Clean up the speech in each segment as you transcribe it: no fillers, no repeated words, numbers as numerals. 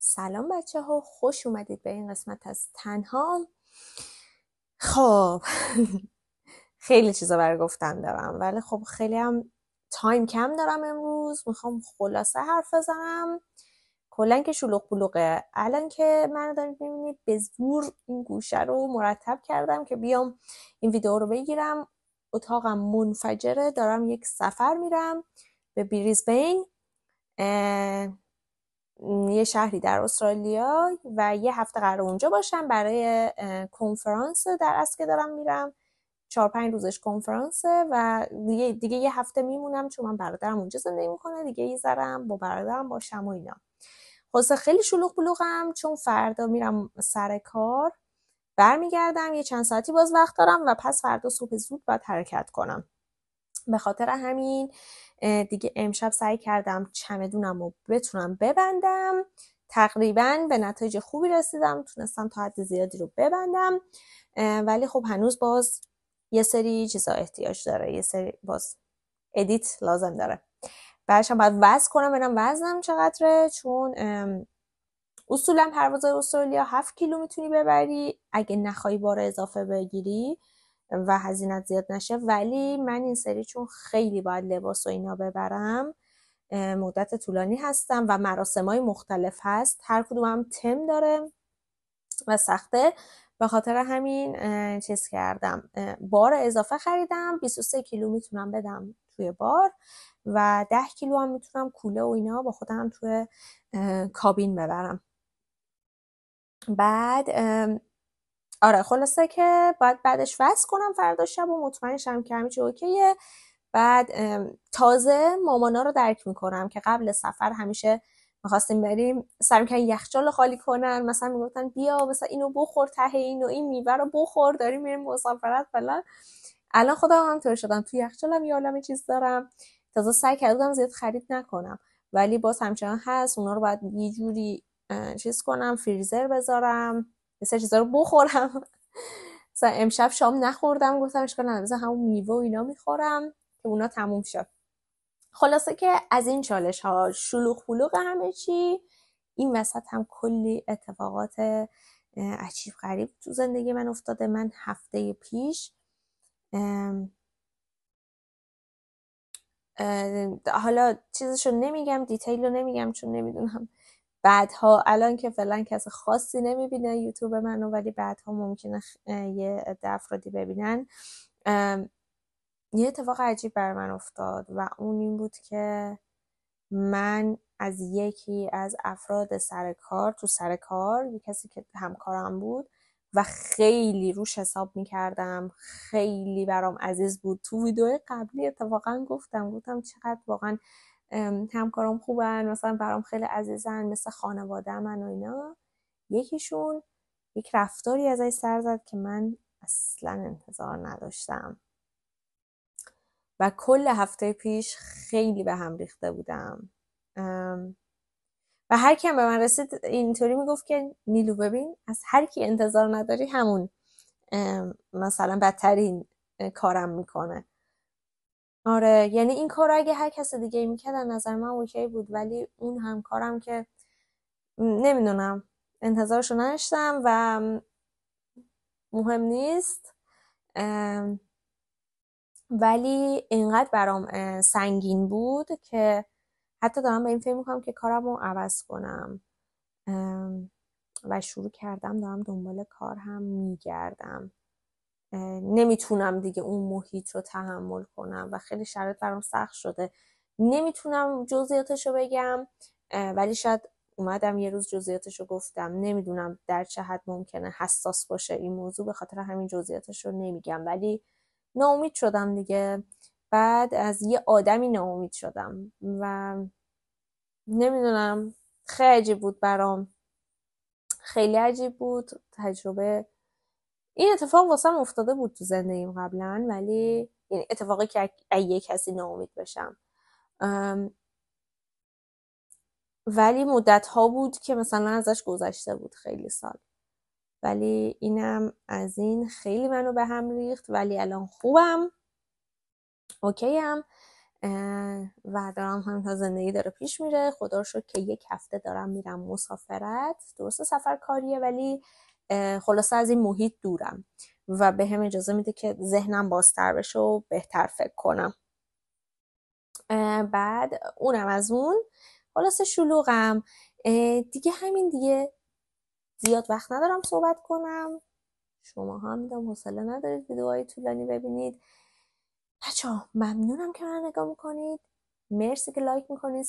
سلام بچه ها، خوش اومدید به این قسمت از تنها. خب خیلی چیزا برای گفتن دارم، ولی خب خیلی هم تایم کم دارم. امروز میخوام خلاصه حرف بزنم. کلا که شلوغ بلوغه. الان که من دارید میبینید به زور این گوشه رو مرتب کردم که بیام این ویدیو رو بگیرم. اتاقم منفجره، دارم یک سفر میرم به بریزبین، یه شهری در استرالیا، و یه هفته قرار اونجا باشم برای کنفرانس در اصل که دارم میرم. 4-5 روزش کنفرانسه و دیگه یه هفته میمونم، چون من برادرم اونجا زندگی میکنه دیگه. یه ذرم با برادرم باشم و اینا. خلاصه خیلی شلوغ بلوغم، چون فردا میرم سر کار، برمیگردم یه چند ساعتی باز وقت دارم و پس فردا صبح زود باید حرکت کنم. به خاطر همین دیگه امشب سعی کردم چمدونم رو بتونم ببندم. تقریبا به نتایج خوبی رسیدم، تونستم تا حد زیادی رو ببندم، ولی خب هنوز باز یه سری چیزا احتیاج داره، یه سری باز ادیت لازم داره. بعدش هم باید وزن کنم، ببینم وزنم چقدره، چون اصولا پروازهای استرالیا 7 کیلو میتونی ببری اگه نخوای بار اضافه بگیری و هزینت زیاد نشه. ولی من این سری چون خیلی باید لباس و اینا ببرم، مدت طولانی هستم و مراسمای مختلف هست، هر کدوم هم تم داره و سخته. به خاطر همین چیز کردم، بار اضافه خریدم. 23 کیلو میتونم بدم توی بار و 10 کیلو هم میتونم کوله و اینا با خودم توی کابین ببرم. بعد آره خلاصه که باید بعدش وصل کنم فردا شب و مطمئن شم که همه چی اوکیه. بعد تازه مامانا رو درک میکنم که قبل سفر همیشه میخواستیم بریم سعی می‌کردن یخچال خالی کنن، مثلا میگفتن بیا مثلا اینو بخور، ته اینو این میوه رو بخور، داریم میریم مسافرت فلان. الان خودم هم طور شدم تو یخچالم یه عالمه چیز دارم. تازه سعی کردم زیاد خرید نکنم، ولی باز همچنان هست. اونا رو باید یه جوری چیز کنم، فریزر بذارم، یه سری چیزا رو بخورم. مثلا امشب شام نخوردم، گفتم اشکال نداره مثلا همون میوه و اینا میخورم که اونا تموم شد. خلاصه که از این چالش ها، شلوغ بلوغ همه چی، این وسط هم کلی اتفاقات عجیب غریب تو زندگی من افتاده. من هفته پیش حالا چیزشو نمیگم، دیتیل رو نمیگم چون نمیدونم بعدها، الان که فعلا کس خاصی نمیبینه یوتیوب منو، ولی بعدها ممکنه یه عده افرادی ببینن. یه اتفاق عجیب بر من افتاد و اون این بود که من از یکی از افراد سر کار، یه کسی که همکارم بود و خیلی روش حساب میکردم، خیلی برام عزیز بود. تو ویدیو قبلی اتفاقا گفتم چقدر واقعا همکارام خوبن، مثلا برام خیلی عزیزن، مثل خانواده من و اینا. یکیشون یک رفتاری ازش سر زد که من اصلا انتظار نداشتم و کل هفته پیش خیلی به هم ریخته بودم. و هر کی هم به من رسید اینطوری میگفت که نیلو ببین، از هر کی انتظار نداری همون مثلا بدترین کارم میکنه. آره یعنی این کار اگه هر کس دیگه میکرد نظر من اوکی بود، ولی اون همکارم که نمیدونم، انتظارشو نداشتم و مهم نیست. ولی اینقدر برام سنگین بود که حتی دارم به این فکر میکنم که کارم رو عوض کنم و شروع کردم دارم دنبال کار هم میگردم. نمیتونم دیگه اون محیط رو تحمل کنم و خیلی شرایط برام سخت شده. نمیتونم جزئیاتشو بگم، ولی شاید اومدم یه روز جزئیاتشو گفتم. نمیدونم در چه حد ممکنه حساس باشه این موضوع، به خاطر همین جزئیاتشو نمیگم. ولی ناامید شدم دیگه، بعد از یه آدمی ناامید شدم و نمیدونم، خیلی عجیب بود برام، خیلی عجیب بود تجربه. این اتفاق واسم افتاده بود تو زندگیم قبلا، ولی یعنی اتفاقی که یه کسی ناامید بشم، ولی مدت ها بود که مثلا ازش گذشته بود، خیلی سال. ولی اینم از این خیلی منو به هم ریخت، ولی الان خوبم، اوکی هم. و دارم همین تا زندگی داره پیش میره. خدا رو شکر که 1 هفته دارم میرم مسافرت. درسته سفر کاریه ولی خلاصه از این محیط دورم و به هم اجازه میده که ذهنم بازتر بشه و بهتر فکر کنم. بعد اونم از اون خلاصه شلوغم دیگه. همین دیگه، زیاد وقت ندارم صحبت کنم. شما هم میدونم حوصله ندارید ویدیوهای طولانی ببینید. بچه‌ها ممنونم که من نگاه میکنید. مرسی که لایک میکنید،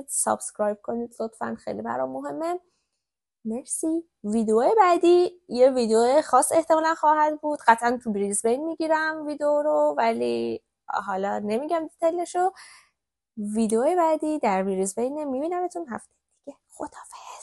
سابسکرایب کنید لطفا، خیلی برام مهمه. مرسی. ویدیو بعدی یه ویدیو خاص احتمالا خواهد بود. قطعا تو بریزبین میگیرم ویدیو رو، ولی حالا نمیگم دیتیلشو. ویدیو بعدی در بریزبین میبینمتون هفته دیگه. خداحافظ.